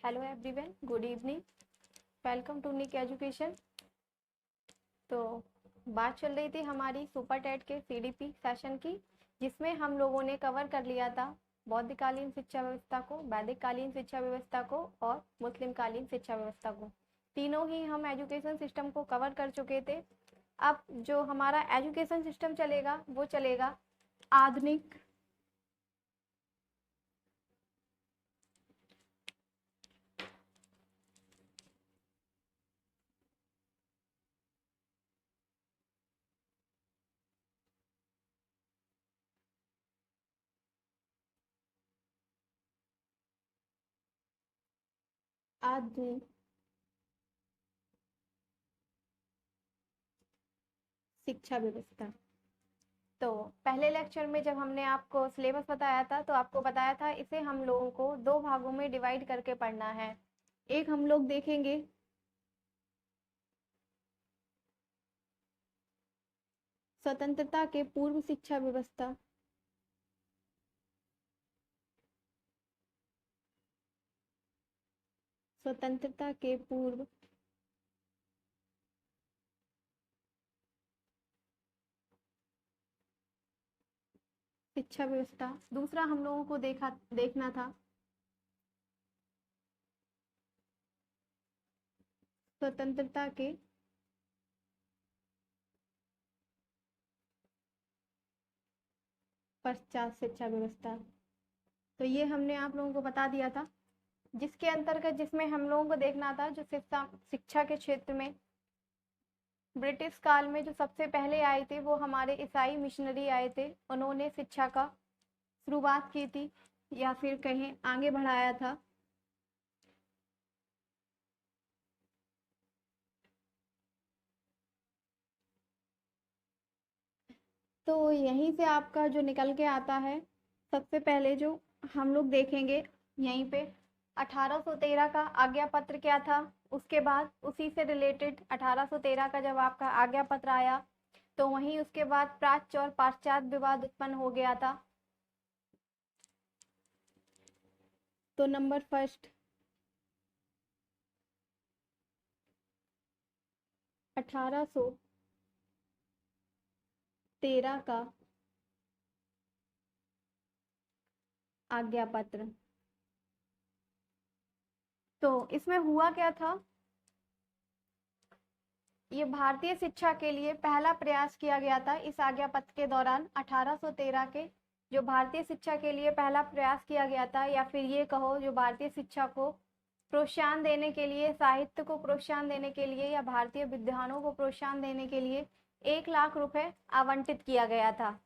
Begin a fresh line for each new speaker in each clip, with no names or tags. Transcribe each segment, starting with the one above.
Hello everyone, good evening, welcome to Nick education. तो बात चल रही थी हमारी सुपर टेट के सीडीपी सेशन की, जिसमें हम लोगों ने कवर कर लिया था बौद्धकालीन शिक्षा व्यवस्था को, वैदिक कालीन शिक्षा व्यवस्था को और मुस्लिम कालीन शिक्षा व्यवस्था को। तीनों ही हम एजुकेशन सिस्टम को कवर कर चुके थे। अब जो हमारा एजुकेशन सिस्टम चलेगा वो चलेगा आधुनिक आधुनिक शिक्षा व्यवस्था। तो पहले लेक्चर में जब हमने आपको सिलेबस बताया था तो आपको बताया था इसे हम लोगों को दो भागों में डिवाइड करके पढ़ना है। एक हम लोग देखेंगे स्वतंत्रता के पूर्व शिक्षा व्यवस्था, स्वतंत्रता के पूर्व शिक्षा व्यवस्था। दूसरा हम लोगों को देखना था स्वतंत्रता के पश्चात शिक्षा व्यवस्था। तो ये हमने आप लोगों को बता दिया था, जिसके अंतर्गत जिसमें हम लोगों को देखना था जो शिक्षा के क्षेत्र में ब्रिटिश काल में जो सबसे पहले आए थे वो हमारे ईसाई मिशनरी आए थे। उन्होंने शिक्षा का शुरुआत की थी या फिर कहीं आगे बढ़ाया था। तो यहीं से आपका जो निकल के आता है, सबसे पहले जो हम लोग देखेंगे यहीं पे 1813 का आज्ञा पत्र क्या था। उसके बाद उसी से रिलेटेड 1813 का जब आपका आज्ञा पत्र आया तो वहीं उसके बाद प्राच्य और पाश्चात्य विवाद उत्पन्न हो गया था। तो नंबर फर्स्ट 1813 का आज्ञा पत्र। तो इसमें हुआ क्या था, ये भारतीय शिक्षा के लिए पहला प्रयास किया गया था। इस आज्ञा पत्र के दौरान 1813 के जो भारतीय शिक्षा के लिए पहला प्रयास किया गया था, या फिर ये कहो जो भारतीय शिक्षा को प्रोत्साहन देने के लिए, साहित्य को प्रोत्साहन देने के लिए या भारतीय विद्वानों को प्रोत्साहन देने के लिए 1,00,000 रुपए आवंटित किया गया था।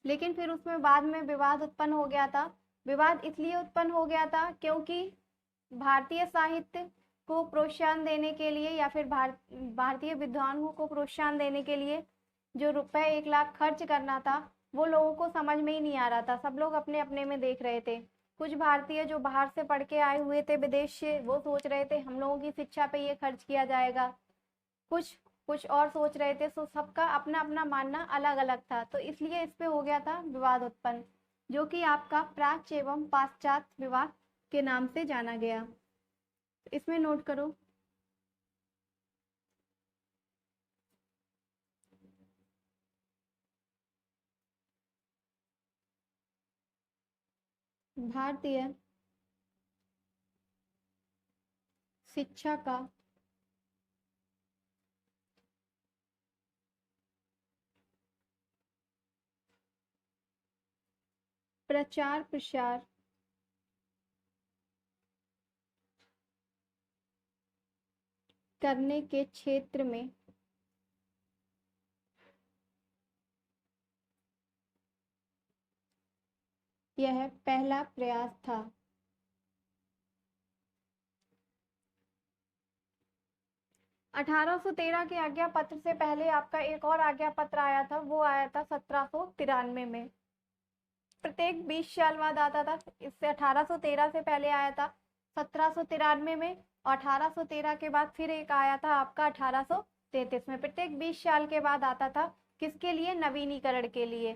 लेकिन फिर उसमें बाद में विवाद उत्पन्न हो गया था। विवाद इसलिए उत्पन्न हो गया था क्योंकि भारतीय साहित्य को प्रोत्साहन देने के लिए या फिर भारतीय विद्वानों को प्रोत्साहन देने के लिए जो रुपए 1,00,000 खर्च करना था वो लोगों को समझ में ही नहीं आ रहा था। सब लोग अपने अपने में देख रहे थे। कुछ भारतीय जो बाहर से पढ़ के आए हुए थे विदेश से, वो सोच रहे थे हम लोगों की शिक्षा पे ये खर्च किया जाएगा। कुछ कुछ और सोच रहे थे। तो सबका अपना अपना मानना अलग अलग था। तो इसलिए इस पे हो गया था विवाद उत्पन्न, जो कि आपका प्राच्य एवं पाश्चात्य विवाद के नाम से जाना गया। इसमें नोट करो भारतीय शिक्षा का प्रचार प्रसार करने के क्षेत्र में यह पहला प्रयास था। 1813 के आज्ञा पत्र से पहले आपका एक और आज्ञा पत्र आया था, वो आया था 1793 में। प्रत्येक 20 साल बाद आता था। इससे 1813 से पहले आया था 1793 में, और 1813 के बाद फिर एक आया था आपका 1833 में। प्रत्येक 20 साल के बाद आता था। किसके लिए? नवीनीकरण के लिए।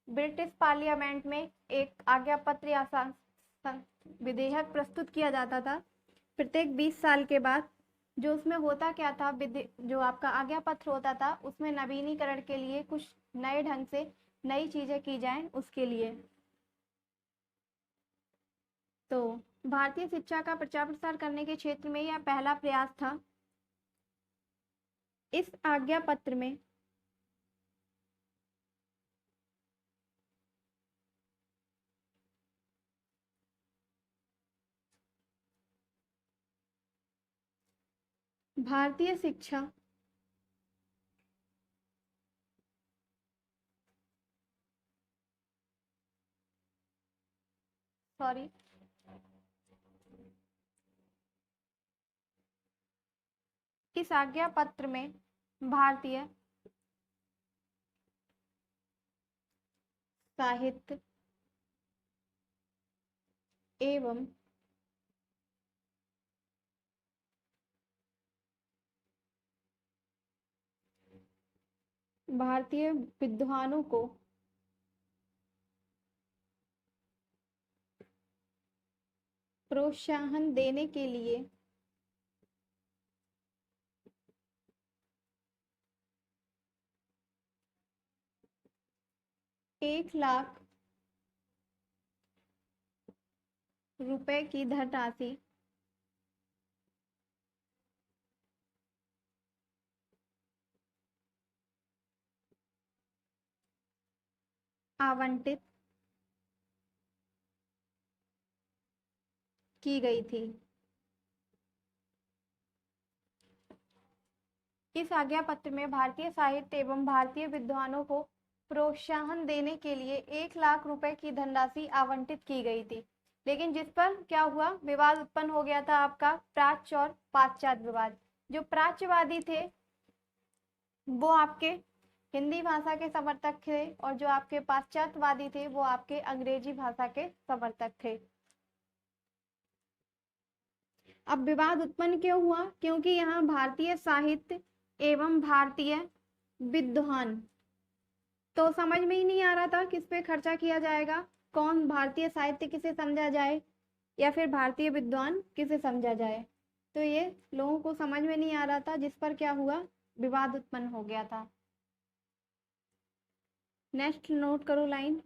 ब्रिटिश पार्लियामेंट में एक आज्ञा पत्र या विधेयक प्रस्तुत किया जाता था प्रत्येक 20 साल के बाद। जो उसमें होता क्या था, जो आपका आज्ञा पत्र होता था उसमें नवीनीकरण के लिए कुछ नए ढंग से नई चीजें की जाएं उसके लिए। तो भारतीय शिक्षा का प्रचार प्रसार करने के क्षेत्र में यह पहला प्रयास था। इस आज्ञा पत्र में भारतीय शिक्षा सॉरी इस आज्ञा पत्र में भारतीय साहित्य एवं भारतीय विद्वानों को प्रोत्साहन देने के लिए 1 लाख रुपए की धनराशि आवंटित की गई थी। इस आज्ञा पत्र में भारतीय साहित्य एवं भारतीय विद्वानों को प्रोत्साहन देने के लिए 1 लाख रुपए की धनराशि आवंटित की गई थी। लेकिन जिस पर क्या हुआ, विवाद उत्पन्न हो गया था, आपका प्राच्य और पाश्चात्य विवाद। जो प्राच्यवादी थे वो आपके हिंदी भाषा के समर्थक थे और जो आपके पाश्चात्यवादी थे वो आपके अंग्रेजी भाषा के समर्थक थे। अब विवाद उत्पन्न क्यों हुआ? क्योंकि यहाँ भारतीय साहित्य एवं भारतीय विद्वान, तो समझ में ही नहीं आ रहा था किस पे खर्चा किया जाएगा, कौन भारतीय साहित्य किसे समझा जाए या फिर भारतीय विद्वान किसे समझा जाए। तो ये लोगों को समझ में नहीं आ रहा था, जिस पर क्या हुआ, विवाद उत्पन्न हो गया था। नेक्स्ट नोट करो लाइन,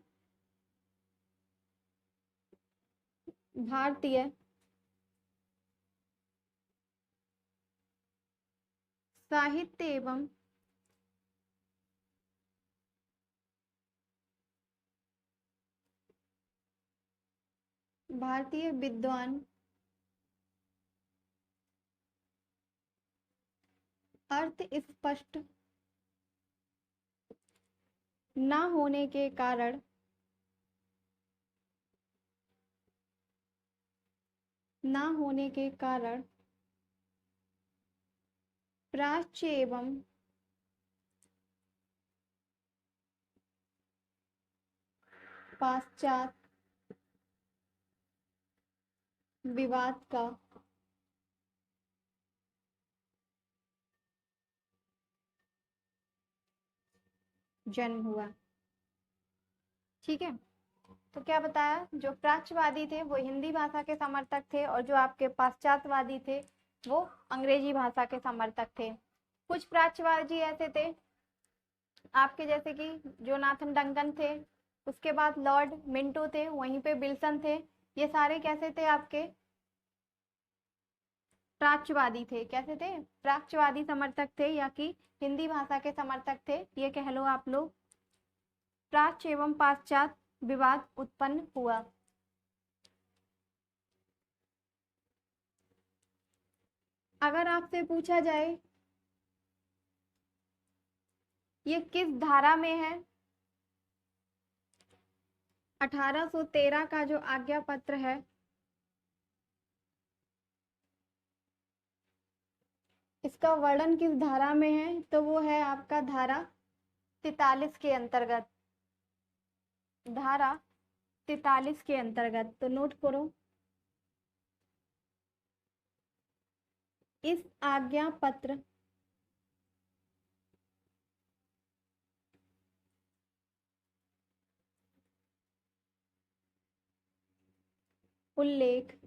भारतीय साहित्य एवं भारतीय विद्वान अर्थ स्पष्ट न होने के कारण प्राच्य एवं पाश्चात्य विवाद का जन्म हुआ। ठीक है, तो क्या बताया, जो प्राच्यवादी थे वो हिंदी भाषा के समर्थक थे और जो आपके पाश्चात्यवादी थे वो अंग्रेजी भाषा के समर्थक थे। कुछ प्राच्यवादी ऐसे थे आपके, जैसे कि जोनाथन डंकन थे, उसके बाद लॉर्ड मिंटो थे, वहीं पे विल्सन थे। ये सारे कैसे थे, आपके प्राच्यवादी थे। कैसे थे, प्राच्यवादी समर्थक थे या कि हिंदी भाषा के समर्थक थे, ये कह लो आप लोग। प्राच्य एवं पाश्चात्य विवाद उत्पन्न हुआ। अगर आपसे पूछा जाए ये किस धारा में है, 1813 का जो आज्ञा पत्र है इसका वर्णन किस धारा में है, तो वो है आपका धारा 43 के अंतर्गत। धारा 43 के अंतर्गत, तो नोट करो, इस आज्ञा पत्र उल्लेख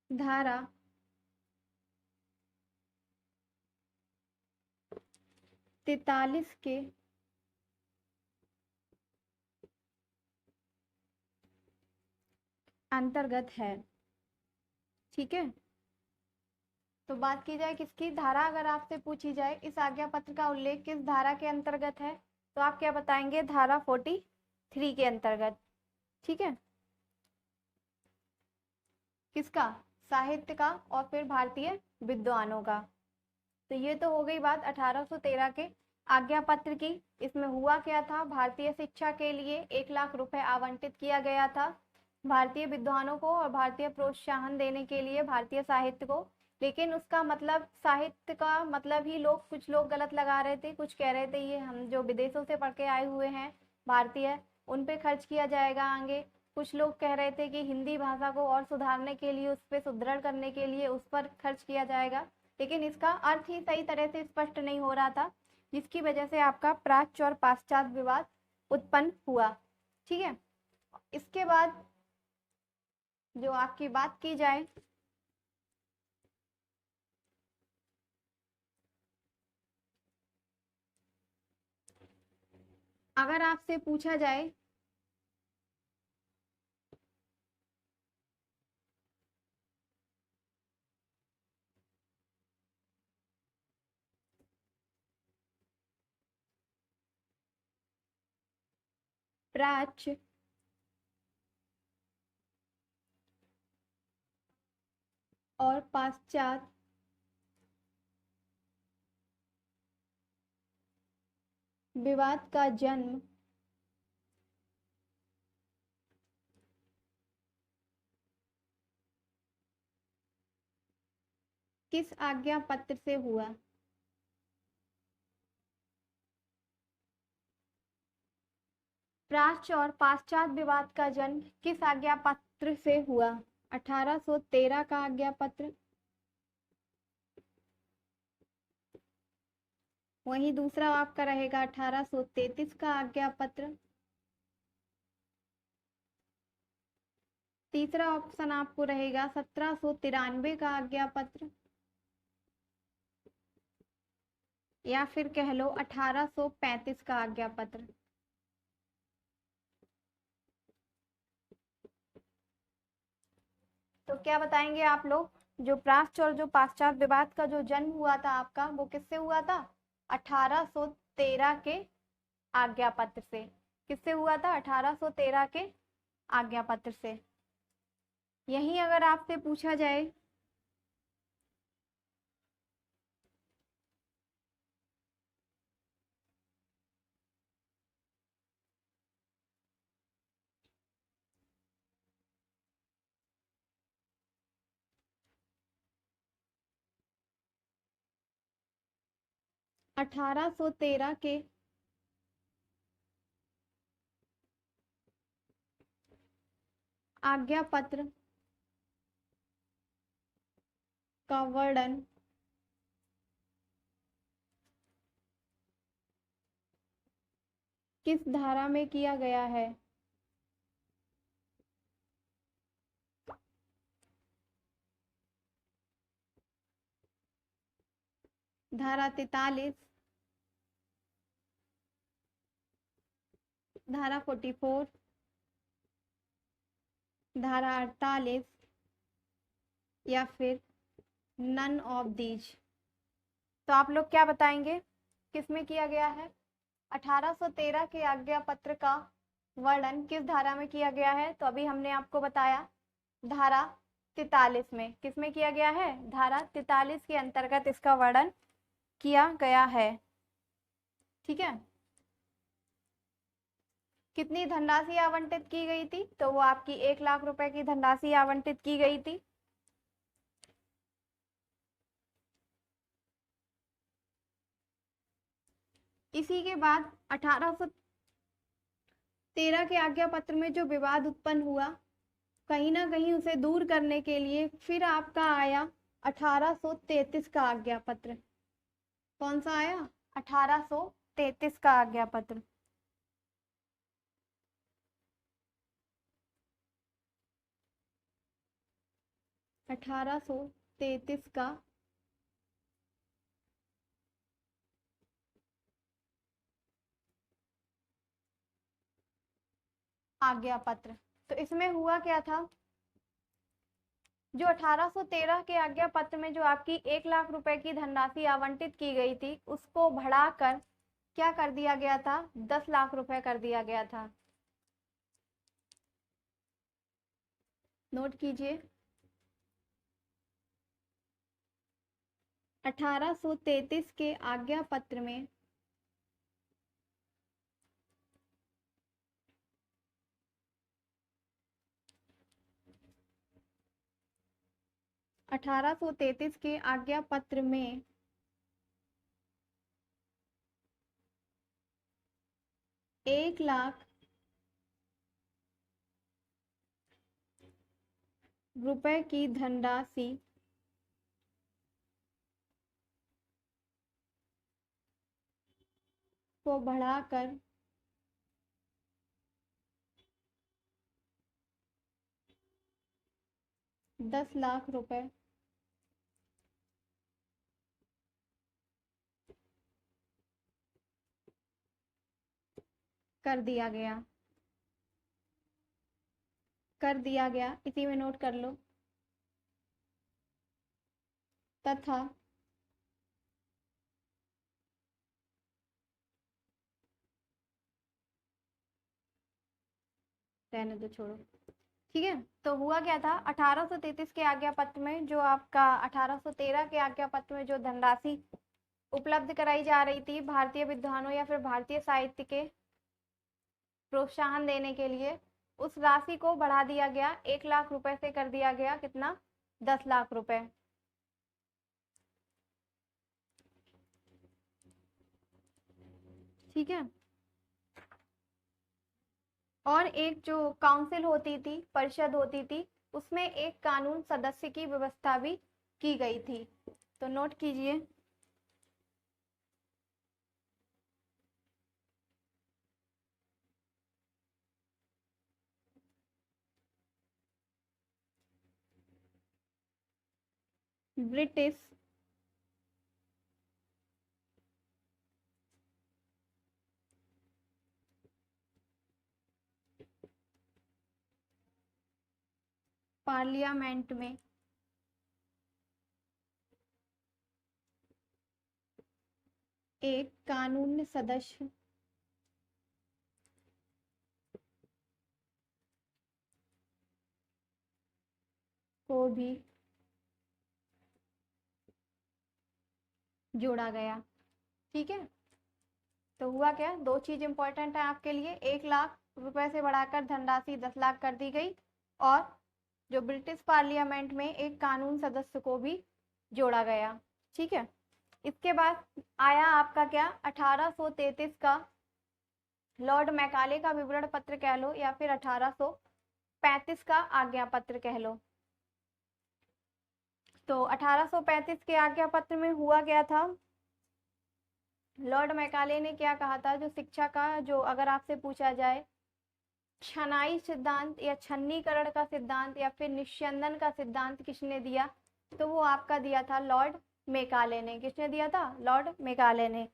धारा 43 के अंतर्गत है। ठीक है, तो बात की जाए किसकी, धारा अगर आपसे पूछी जाए इस आज्ञा पत्र का उल्लेख किस धारा के अंतर्गत है, तो आप क्या बताएंगे, धारा 43 के अंतर्गत। ठीक है, किसका, साहित्य का और फिर भारतीय विद्वानों का। तो ये तो हो गई बात 1813 के आज्ञा पत्र की। इसमें हुआ क्या था, भारतीय शिक्षा के लिए 1 लाख रुपए आवंटित किया गया था भारतीय विद्वानों को और भारतीय प्रोत्साहन देने के लिए भारतीय साहित्य को। लेकिन उसका मतलब, साहित्य का मतलब ही कुछ लोग गलत लगा रहे थे, कुछ कह रहे थे ये हम जो विदेशों से पढ़ के आए हुए हैं भारतीय, उन पे खर्च किया जाएगा आगे। कुछ लोग कह रहे थे कि हिंदी भाषा को और सुधारने के लिए, उस पर सुदृढ़ करने के लिए उस पर खर्च किया जाएगा। लेकिन इसका अर्थ ही सही तरह से स्पष्ट नहीं हो रहा था, जिसकी वजह से आपका प्राच्य और पाश्चात्य विवाद उत्पन्न हुआ। ठीक है, इसके बाद जो आपकी बात की जाए, अगर आपसे पूछा जाए प्राच्य और पाश्चात्य विवाद का जन्म किस आज्ञा पत्र से हुआ, प्राच्य और पाश्चात्य विवाद का जन्म किस आज्ञा पत्र से हुआ, 1813 का आज्ञा पत्र, वहीं दूसरा आपका रहेगा 1833 का आज्ञा पत्र, तीसरा ऑप्शन आपको रहेगा 1793 का आज्ञा पत्र, या फिर कह लो 1835 का आज्ञा पत्र। तो क्या बताएंगे आप लोग, जो प्राच्य और जो पाश्चात्य विवाद का जो जन्म हुआ था आपका, वो किससे हुआ था, 1813 के आज्ञा पत्र से। किससे हुआ था, 1813 के आज्ञा पत्र से। यही अगर आपसे पूछा जाए 1813 के आज्ञा पत्र का वर्णन किस धारा में किया गया है, धारा 43, धारा 44, धारा 48, या फिर नन ऑफ दीज। तो आप लोग क्या बताएंगे, किसमें किया गया है, 1813 के आज्ञा पत्र का वर्णन किस धारा में किया गया है, तो अभी हमने आपको बताया धारा 43 में। किसमें किया गया है, धारा 43 के अंतर्गत इसका वर्णन किया गया है। ठीक है, कितनी धनराशि आवंटित की गई थी, तो वो आपकी 1 लाख रुपए की धनराशि आवंटित की गई थी। इसी के बाद 1813 के आज्ञा पत्र में जो विवाद उत्पन्न हुआ, कहीं ना कहीं उसे दूर करने के लिए फिर आपका आया 1833 का आज्ञा पत्र। कौन सा आया, 1833 का आज्ञा पत्र। 1833 का आज्ञा पत्र। तो इसमें हुआ क्या था, जो 1813 के आज्ञा पत्र में जो आपकी 1 लाख रुपए की धनराशि आवंटित की गई थी, उसको बढ़ाकर क्या कर दिया गया था, 10 लाख रुपए कर दिया गया था। नोट कीजिए, 1833 के आज्ञा पत्र में 1833 के आज्ञा पत्र में 1 लाख रुपए की धनराशि को बढ़ाकर 10 लाख रुपए कर दिया गया, इसी में नोट कर लो। तथा रहने दो, छोड़ो, ठीक है। तो हुआ क्या था, 1833 के आज्ञा पत्र में जो आपका 1813 के आज्ञा पत्र में जो धनराशि उपलब्ध कराई जा रही थी भारतीय विद्वानों या फिर भारतीय साहित्य के प्रोत्साहन देने के लिए, उस राशि को बढ़ा दिया गया, 1 लाख रुपए से कर दिया गया कितना, 10 लाख रुपए। ठीक है। और एक जो काउंसिल होती थी, परिषद होती थी, उसमें एक कानून सदस्य की व्यवस्था भी की गई थी। तो नोट कीजिए, ब्रिटिश पार्लियामेंट में एक कानून सदस्य को भी जोड़ा गया। ठीक है। तो हुआ क्या, दो चीज इंपॉर्टेंट है आपके लिए, 1 लाख रुपए से बढ़ाकर धनराशि 10 लाख कर दी गई, और जो ब्रिटिश पार्लियामेंट में एक कानून सदस्य को भी जोड़ा गया। ठीक है। इसके बाद आया आपका क्या, 1833 का लॉर्ड मैकाले का विवरण पत्र कह लो या फिर 1835 का आज्ञा पत्र कह लो। तो 1835 के आज्ञा पत्र में हुआ क्या था, लॉर्ड मैकाले ने क्या कहा था, जो शिक्षा का जो अगर आपसे पूछा जाए छनाई सिद्धांत या छन्नीकरण का सिद्धांत या फिर निस्यंदन का सिद्धांत किसने दिया, तो वो आपका दिया था लॉर्ड मैकाले ने। किसने दिया था, लॉर्ड मैकाले ने।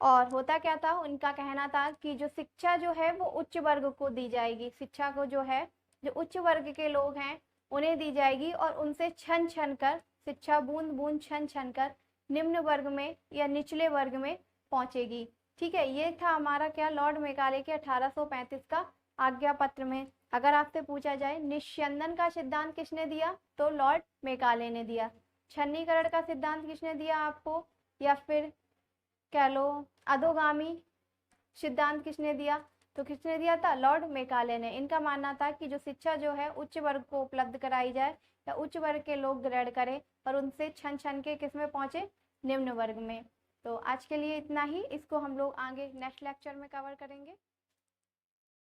और होता क्या था, उनका कहना था कि जो शिक्षा जो है वो उच्च वर्ग को दी जाएगी, शिक्षा को जो है जो उच्च वर्ग के लोग हैं उन्हें दी जाएगी, और उनसे छन छन कर शिक्षा बूंद बूंद छन छन कर निम्न वर्ग में या निचले वर्ग में पहुंचेगी। ठीक है। ये था हमारा क्या, लॉर्ड मैकाले के 1835 का आज्ञा पत्र में। अगर आपसे पूछा जाए निस्यंदन का सिद्धांत किसने दिया, तो लॉर्ड मैकाले ने दिया। छन्नीकरण का सिद्धांत किसने दिया आपको, या फिर कह लो अधोगामी सिद्धांत किसने दिया, तो किसने दिया था, लॉर्ड मैकाले ने। इनका मानना था कि जो शिक्षा जो है उच्च वर्ग को उपलब्ध कराई जाए या उच्च वर्ग के लोग ग्रहण करें और उनसे छन छन के किस में पहुंचे, निम्न वर्ग में। तो आज के लिए इतना ही, इसको हम लोग आगे नेक्स्ट लेक्चर में कवर करेंगे।